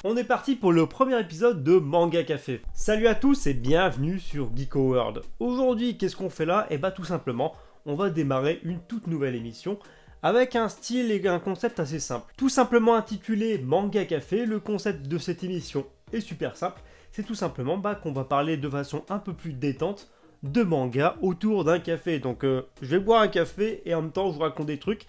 On est parti pour le premier épisode de Manga Café. Salut à tous et bienvenue sur Geeko World. Aujourd'hui, qu'est-ce qu'on fait là? Et bah tout simplement, on va démarrer une toute nouvelle émission avec un style et un concept assez simple. Tout simplement intitulé Manga Café, le concept de cette émission est super simple. C'est tout simplement qu'on va parler de façon un peu plus détente de manga autour d'un café. Donc je vais boire un café et en même temps je vous raconte des trucs.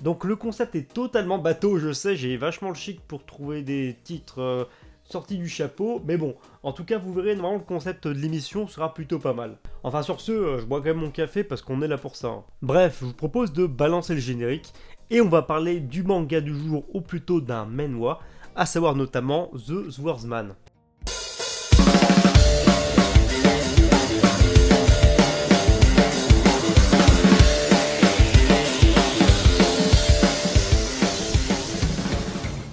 Donc le concept est totalement bateau, je sais, j'ai vachement le chic pour trouver des titres sortis du chapeau, mais bon, en tout cas vous verrez, normalement le concept de l'émission sera plutôt pas mal. Enfin sur ce, je bois quand même mon café parce qu'on est là pour ça. Hein. Bref, je vous propose de balancer le générique, et on va parler du manga du jour, ou plutôt d'un manhwa, à savoir notamment The Swordsman.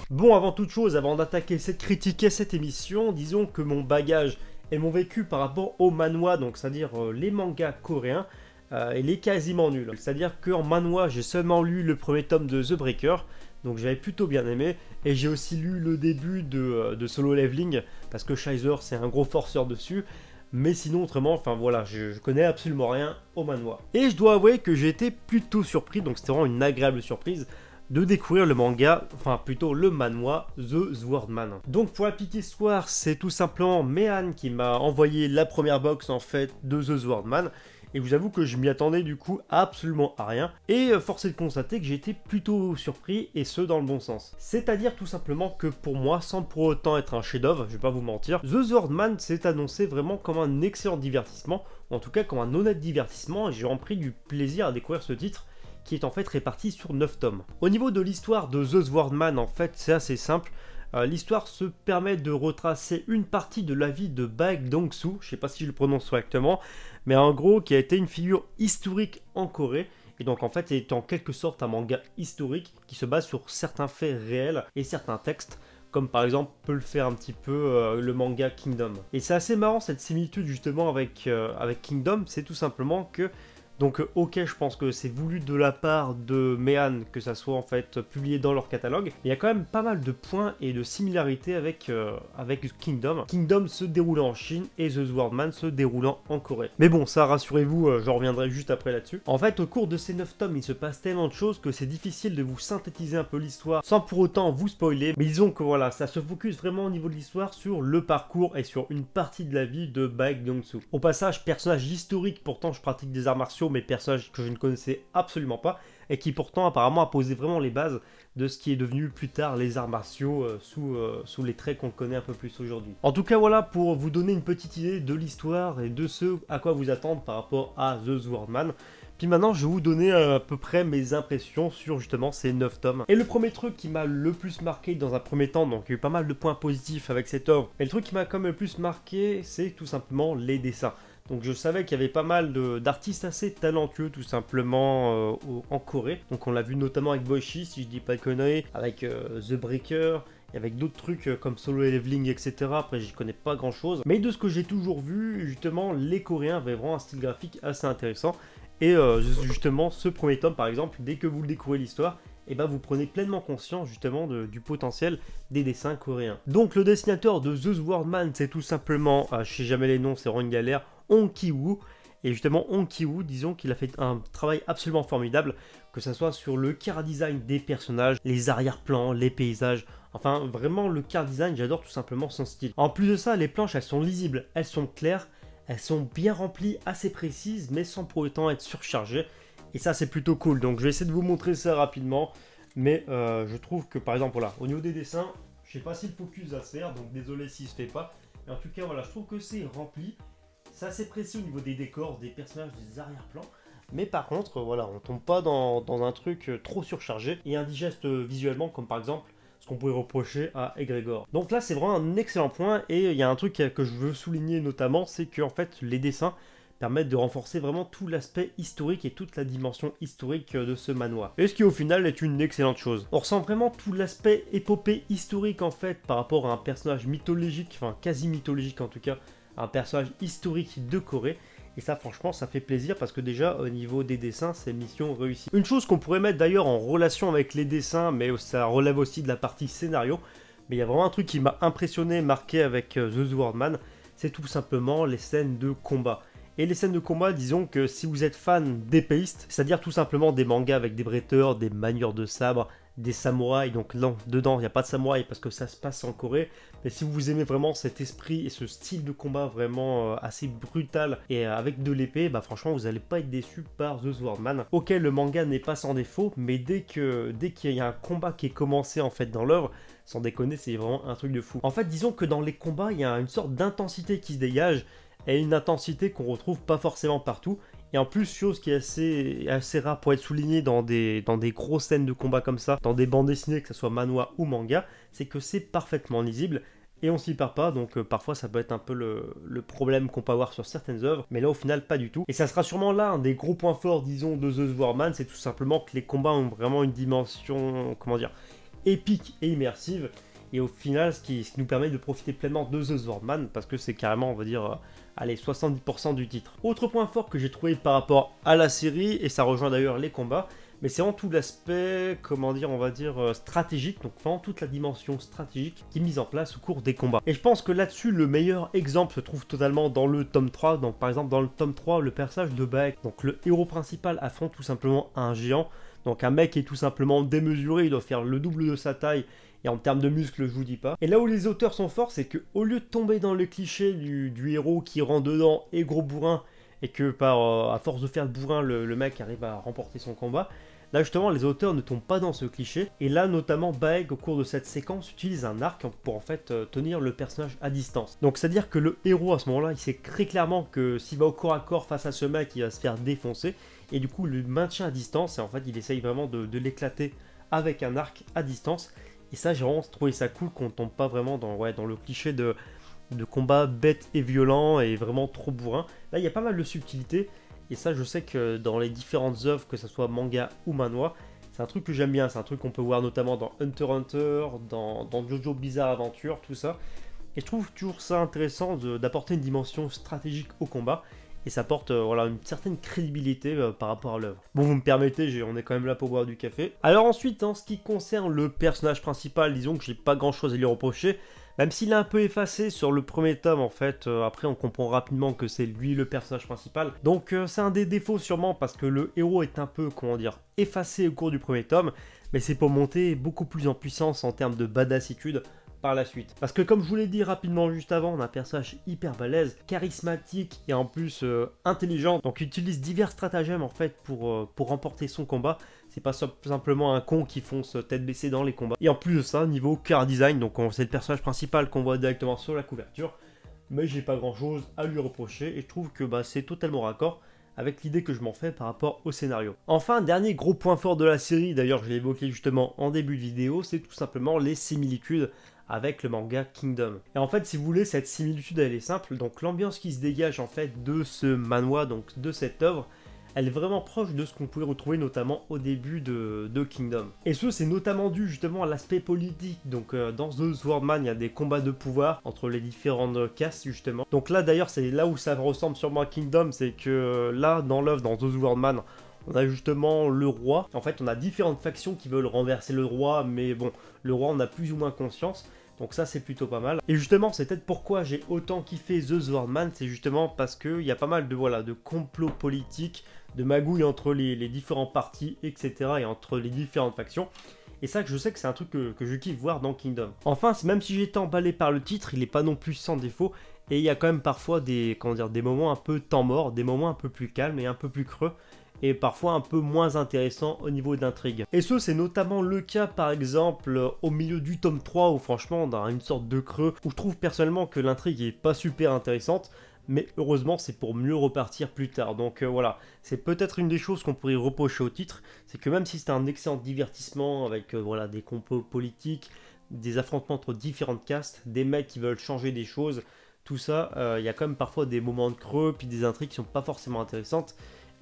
Bon, avant toute chose, avant d'attaquer cette critique et cette émission, disons que mon bagage et mon vécu par rapport au manhwa, donc c'est-à-dire les mangas coréens, il est quasiment nul. C'est-à-dire qu'en manhwa, j'ai seulement lu le premier tome de The Breaker, donc j'avais plutôt bien aimé, et j'ai aussi lu le début de Solo Leveling, parce que Shizer c'est un gros forceur dessus, mais sinon autrement, enfin voilà, je connais absolument rien au manhwa. Et je dois avouer que j'ai été plutôt surpris, donc c'était vraiment une agréable surprise, de découvrir le manga, enfin plutôt le manhwa The Swordsman. Donc pour la petite histoire, c'est tout simplement Mehan qui m'a envoyé la première box en fait de The Swordsman, et je vous avoue que je m'y attendais du coup absolument à rien, et force est de constater que j'ai été plutôt surpris, et ce dans le bon sens. C'est-à-dire tout simplement que pour moi, sans pour autant être un chef-d'œuvre, je vais pas vous mentir, The Swordsman s'est annoncé vraiment comme un excellent divertissement, ou en tout cas comme un honnête divertissement, et j'ai vraiment pris du plaisir à découvrir ce titre, qui est en fait réparti sur 9 tomes. Au niveau de l'histoire de The Swordsman, en fait, c'est assez simple. L'histoire se permet de retracer une partie de la vie de Baek Dong-soo, je sais pas si je le prononce correctement, mais en gros, qui a été une figure historique en Corée, et donc en fait, c'est en quelque sorte un manga historique qui se base sur certains faits réels et certains textes, comme par exemple peut le faire un petit peu le manga Kingdom. Et c'est assez marrant cette similitude justement avec Kingdom, c'est tout simplement que donc ok, je pense que c'est voulu de la part de Mehan que ça soit en fait publié dans leur catalogue, mais il y a quand même pas mal de points et de similarités avec Kingdom. Kingdom se déroulant en Chine et The Swordsman se déroulant en Corée. Mais bon, ça rassurez-vous, j'en reviendrai juste après là-dessus. En fait, au cours de ces 9 tomes, il se passe tellement de choses que c'est difficile de vous synthétiser un peu l'histoire sans pour autant vous spoiler. Mais disons que voilà, ça se focus vraiment au niveau de l'histoire sur le parcours et sur une partie de la vie de Baek Dong-soo. Au passage, personnage historique, pourtant je pratique des arts martiaux, mais personnages que je ne connaissais absolument pas et qui pourtant apparemment a posé vraiment les bases de ce qui est devenu plus tard les arts martiaux sous les traits qu'on connaît un peu plus aujourd'hui. En tout cas voilà, pour vous donner une petite idée de l'histoire et de ce à quoi vous attendre par rapport à The Swordsman. Puis maintenant je vais vous donner à peu près mes impressions sur justement ces 9 tomes. Et le premier truc qui m'a le plus marqué dans un premier temps, donc il y a eu pas mal de points positifs avec cette œuvre, mais le truc qui m'a quand même le plus marqué, c'est tout simplement les dessins. Donc je savais qu'il y avait pas mal d'artistes assez talentueux tout simplement en Corée. Donc on l'a vu notamment avec Boichi, si je dis pas de conneries, avec The Breaker, et avec d'autres trucs comme Solo Leveling, etc. Après j'y connais pas grand chose. Mais de ce que j'ai toujours vu, justement, les Coréens avaient vraiment un style graphique assez intéressant. Et justement ce premier tome par exemple, dès que vous le découvrez l'histoire, et vous prenez pleinement conscience justement du potentiel des dessins coréens. Donc le dessinateur de The Swordsman, c'est tout simplement, je sais jamais les noms, c'est vraiment une galère, Hong Ki-woo. Et justement Hong Ki-woo, disons qu'il a fait un travail absolument formidable, que ce soit sur le chara design des personnages, les arrière-plans, les paysages, enfin vraiment le chara design, j'adore tout simplement son style. En plus de ça, les planches elles sont lisibles, elles sont claires, elles sont bien remplies, assez précises, mais sans pour autant être surchargées. Et ça c'est plutôt cool, donc je vais essayer de vous montrer ça rapidement, mais je trouve que par exemple voilà, au niveau des dessins, je sais pas si le focus va se faire, donc désolé s'il se fait pas, mais en tout cas voilà, je trouve que c'est rempli, c'est assez précis au niveau des décors, des personnages, des arrière-plans, mais par contre voilà, on tombe pas dans un truc trop surchargé et indigeste visuellement, comme par exemple ce qu'on pourrait reprocher à Egregor. Donc là c'est vraiment un excellent point, et il y a un truc que je veux souligner notamment, c'est que en fait les dessins permettent de renforcer vraiment tout l'aspect historique et toute la dimension historique de ce manhwa. Et ce qui au final est une excellente chose. On ressent vraiment tout l'aspect épopée historique en fait par rapport à un personnage mythologique, enfin quasi mythologique en tout cas, un personnage historique de Corée. Et ça franchement ça fait plaisir parce que déjà au niveau des dessins c'est mission réussie. Une chose qu'on pourrait mettre d'ailleurs en relation avec les dessins, mais ça relève aussi de la partie scénario, Mais il y a vraiment un truc qui m'a impressionné, marqué avec The Swordman, c'est tout simplement les scènes de combat. Et les scènes de combat, disons que si vous êtes fan d'épéistes, c'est-à-dire tout simplement des mangas avec des bretteurs, des manieurs de sabre, des samouraïs, donc non, dedans il n'y a pas de samouraï parce que ça se passe en Corée, mais si vous aimez vraiment cet esprit et ce style de combat vraiment assez brutal et avec de l'épée, bah franchement vous n'allez pas être déçu par The Swordman. Ok, le manga n'est pas sans défaut, mais dès qu'il y a un combat qui est commencé en fait dans l'œuvre, sans déconner, c'est vraiment un truc de fou. En fait, disons que dans les combats, il y a une sorte d'intensité qui se dégage, et une intensité qu'on retrouve pas forcément partout. Et en plus, chose qui est assez rare pour être soulignée dans des grosses scènes de combat comme ça, dans des bandes dessinées, que ce soit manhwa ou manga, c'est que c'est parfaitement lisible. Et on s'y perd pas, donc parfois ça peut être un peu le problème qu'on peut avoir sur certaines œuvres, mais là au final pas du tout. Et ça sera sûrement là un des gros points forts, disons, de The Swordman, c'est tout simplement que les combats ont vraiment une dimension, comment dire, épique et immersive. Et au final, ce qui nous permet de profiter pleinement de The Swordman, parce que c'est carrément, on va dire, allez, 70% du titre. Autre point fort que j'ai trouvé par rapport à la série, et ça rejoint d'ailleurs les combats, mais c'est vraiment tout l'aspect, comment dire, on va dire, stratégique, donc vraiment toute la dimension stratégique qui est mise en place au cours des combats. Et je pense que là-dessus, le meilleur exemple se trouve totalement dans le tome 3, donc par exemple dans le tome 3, le personnage de Baek, donc le héros principal affronte tout simplement un géant, donc un mec qui est tout simplement démesuré, il doit faire le double de sa taille, et en termes de muscles, je vous dis pas. Et là où les auteurs sont forts, c'est qu'au lieu de tomber dans le cliché du héros qui rentre dedans et gros bourrin, et que à force de faire le bourrin, le mec arrive à remporter son combat, là justement les auteurs ne tombent pas dans ce cliché. Et là notamment Baek au cours de cette séquence utilise un arc pour en fait tenir le personnage à distance. Donc c'est à dire que le héros à ce moment là il sait très clairement que s'il va au corps à corps face à ce mec il va se faire défoncer. Et du coup il le maintient à distance et en fait il essaye vraiment de l'éclater avec un arc à distance. Et ça, j'ai vraiment trouvé ça cool qu'on tombe pas vraiment dans le cliché de combat bête et violent et vraiment trop bourrin. Là, il y a pas mal de subtilité. Et ça, je sais que dans les différentes œuvres, que ce soit manga ou manhwa, c'est un truc que j'aime bien. C'est un truc qu'on peut voir notamment dans Hunter x Hunter, dans Jojo Bizarre Adventure, tout ça. Et je trouve toujours ça intéressant d'apporter une dimension stratégique au combat. Et ça apporte une certaine crédibilité par rapport à l'œuvre. Bon, vous me permettez, on est quand même là pour boire du café. Alors ensuite, en ce qui concerne le personnage principal, disons que j'ai pas grand chose à lui reprocher, même s'il est un peu effacé sur le premier tome en fait, après on comprend rapidement que c'est lui le personnage principal. Donc c'est un des défauts sûrement parce que le héros est un peu, comment dire, effacé au cours du premier tome, mais c'est pour monter beaucoup plus en puissance en termes de badassitude par la suite. Parce que comme je vous l'ai dit rapidement juste avant, on a un personnage hyper balèze, charismatique et en plus intelligent, donc il utilise divers stratagèmes en fait pour remporter son combat. C'est pas simplement un con qui fonce tête baissée dans les combats. Et en plus de ça, niveau car design, donc c'est le personnage principal qu'on voit directement sur la couverture, mais j'ai pas grand chose à lui reprocher et je trouve que c'est totalement raccord avec l'idée que je m'en fais par rapport au scénario. Enfin, dernier gros point fort de la série, d'ailleurs je l'ai évoqué justement en début de vidéo, c'est tout simplement les similitudes avec le manga Kingdom. Et en fait, si vous voulez, cette similitude elle est simple, donc l'ambiance qui se dégage en fait de ce manhwa, donc de cette œuvre, elle est vraiment proche de ce qu'on pouvait retrouver notamment au début de Kingdom. Et ce, c'est notamment dû justement à l'aspect politique. Donc dans The Swordman, il y a des combats de pouvoir entre les différentes castes justement. Donc là d'ailleurs, c'est là où ça ressemble sûrement à Kingdom, c'est que là, dans l'œuvre, dans The Swordman, on a justement le roi. En fait, on a différentes factions qui veulent renverser le roi, mais bon, le roi, on a plus ou moins conscience. Donc ça, c'est plutôt pas mal. Et justement, c'est peut-être pourquoi j'ai autant kiffé The Swordman, c'est justement parce qu'il y a pas mal de complots politiques, de magouilles entre les différents partis, etc. et entre les différentes factions. Et ça, je sais que c'est un truc que je kiffe voir dans Kingdom. Enfin, même si j'étais emballé par le titre, il n'est pas non plus sans défaut. Et il y a quand même parfois des moments un peu temps mort, des moments un peu plus calmes et un peu plus creux. Et parfois un peu moins intéressant au niveau d'intrigue. Et ce, c'est notamment le cas par exemple au milieu du tome 3 où franchement on a une sorte de creux où je trouve personnellement que l'intrigue est pas super intéressante, mais heureusement c'est pour mieux repartir plus tard. Donc voilà, c'est peut-être une des choses qu'on pourrait reprocher au titre, c'est que même si c'est un excellent divertissement avec des complots politiques, des affrontements entre différentes castes, des mecs qui veulent changer des choses, tout ça, il y a quand même parfois des moments de creux, puis des intrigues qui sont pas forcément intéressantes,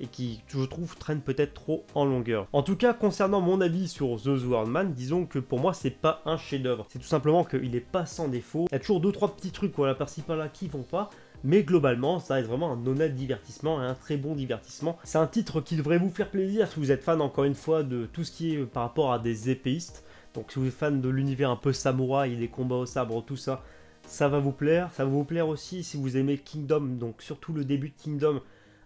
et qui, je trouve, traîne peut-être trop en longueur. En tout cas, concernant mon avis sur The Swordman, disons que pour moi, c'est pas un chef-d'œuvre. C'est tout simplement qu'il est pas sans défaut. Il y a toujours 2-3 petits trucs, par-ci par-là, qui vont pas, mais globalement, ça reste vraiment un honnête divertissement et un très bon divertissement. C'est un titre qui devrait vous faire plaisir si vous êtes fan, encore une fois, de tout ce qui est par rapport à des épéistes. Donc si vous êtes fan de l'univers un peu samouraï, des combats au sabre, tout ça, ça va vous plaire. Ça va vous plaire aussi si vous aimez Kingdom, donc surtout le début de Kingdom,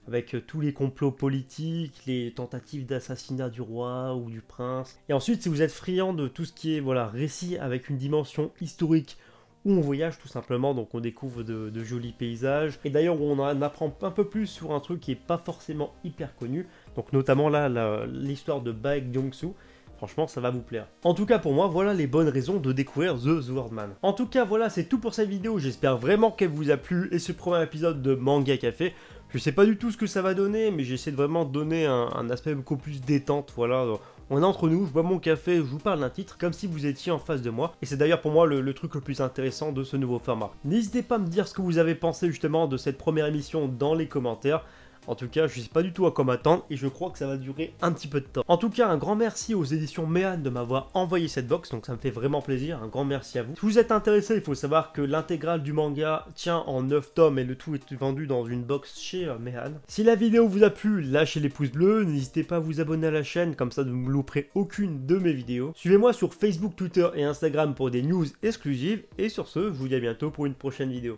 avec tous les complots politiques, les tentatives d'assassinat du roi ou du prince. Et ensuite, si vous êtes friand de tout ce qui est voilà, récit avec une dimension historique, où on voyage tout simplement, donc on découvre de jolis paysages, et d'ailleurs où on en apprend un peu plus sur un truc qui est pas forcément hyper connu, donc notamment là, l'histoire de Baek Jong-soo. Franchement, ça va vous plaire. En tout cas, pour moi, voilà les bonnes raisons de découvrir The Swordman. En tout cas, voilà, c'est tout pour cette vidéo. J'espère vraiment qu'elle vous a plu et ce premier épisode de Manga Café. Je sais pas du tout ce que ça va donner, mais j'essaie de vraiment donner un aspect beaucoup plus détente, voilà. On est entre nous, je bois mon café, je vous parle d'un titre, comme si vous étiez en face de moi. Et c'est d'ailleurs pour moi le truc le plus intéressant de ce nouveau format. N'hésitez pas à me dire ce que vous avez pensé justement de cette première émission dans les commentaires. En tout cas, je sais pas du tout à quoi m'attendre et je crois que ça va durer un petit peu de temps. En tout cas, un grand merci aux éditions Méane de m'avoir envoyé cette box, donc ça me fait vraiment plaisir, un grand merci à vous. Si vous êtes intéressé, il faut savoir que l'intégrale du manga tient en 9 tomes et le tout est vendu dans une box chez Méane. Si la vidéo vous a plu, lâchez les pouces bleus, n'hésitez pas à vous abonner à la chaîne, comme ça vous ne louperez aucune de mes vidéos. Suivez-moi sur Facebook, Twitter et Instagram pour des news exclusives, et sur ce, je vous dis à bientôt pour une prochaine vidéo.